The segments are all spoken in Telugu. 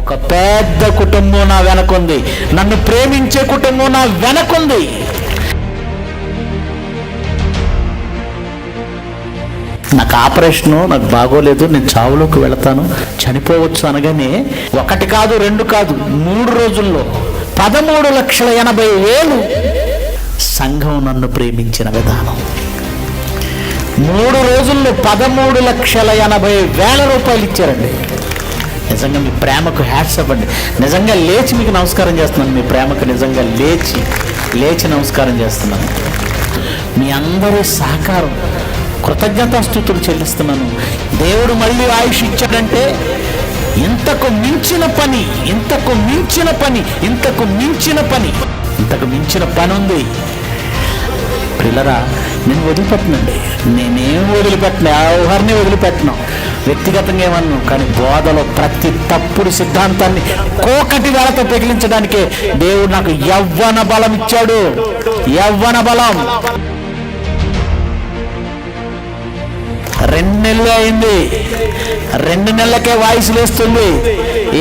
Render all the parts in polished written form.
ఒక పెద్ద కుటుంబం నా వెనకుంది, నన్ను ప్రేమించే కుటుంబం నా వెనకుంది. నాకు ఆపరేషను, నాకు బాగోలేదు, నేను చావులోకి వెళతాను, చనిపోవచ్చు అనగానే 1 కాదు 2 కాదు 3 రోజుల్లో 13,80,000 సంఘం నన్ను ప్రేమించిన విధానం. 3 రోజుల్లో 13,80,000 రూపాయలు ఇచ్చారండి. నిజంగా మీ ప్రేమకు హ్యాట్స్ అవ్వండి. నిజంగా లేచి మీకు నమస్కారం చేస్తున్నాను. మీ ప్రేమకు నిజంగా లేచి నమస్కారం చేస్తున్నాను. మీ అందరి సహకారం, కృతజ్ఞతాస్తుతులు చెల్లిస్తున్నాను. దేవుడు మళ్ళీ ఆయుష్ ఇచ్చాడంటే ఇంతకు మించిన పని ఉంది. పిల్లరా, నేను వదిలిపెట్టనండి, నేనేం వదిలిపెట్టను, ఎవరిని వదిలిపెట్టను, వ్యక్తిగతంగా ఏమన్నాను. కానీ బోధలో ప్రతి తప్పుడు సిద్ధాంతాన్ని కోకటి వేళతో పెగిలించడానికే దేవుడు నాకు యవ్వన బలం ఇచ్చాడు. యవ్వన బలం. 2 నెలలు అయింది, 2 నెలలకే వాయిస్ లేస్తుంది.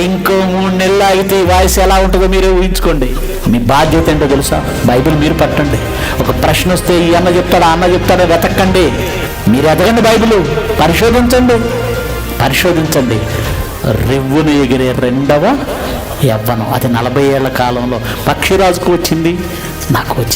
ఇంకో 3 నెలలు ఆగితే ఈ వాయిస్ ఎలా ఉంటుందో మీరే ఊహించుకోండి. మీ బాధ్యత ఏంటో తెలుసా? బైబిల్ మీరు పట్టండి. ఒక ప్రశ్న వస్తే ఈ అన్న చెప్తాడా, అన్న చెప్తాడా వెతక్కండి. మీరు ఎదగండి, బైబిల్ పరిశోధించండి. రివ్వును ఎగిరే 2వ యవ్వనం, అది 40 ఏళ్ల కాలంలో పక్షిరాజుకు వచ్చింది, నాకు వచ్చింది.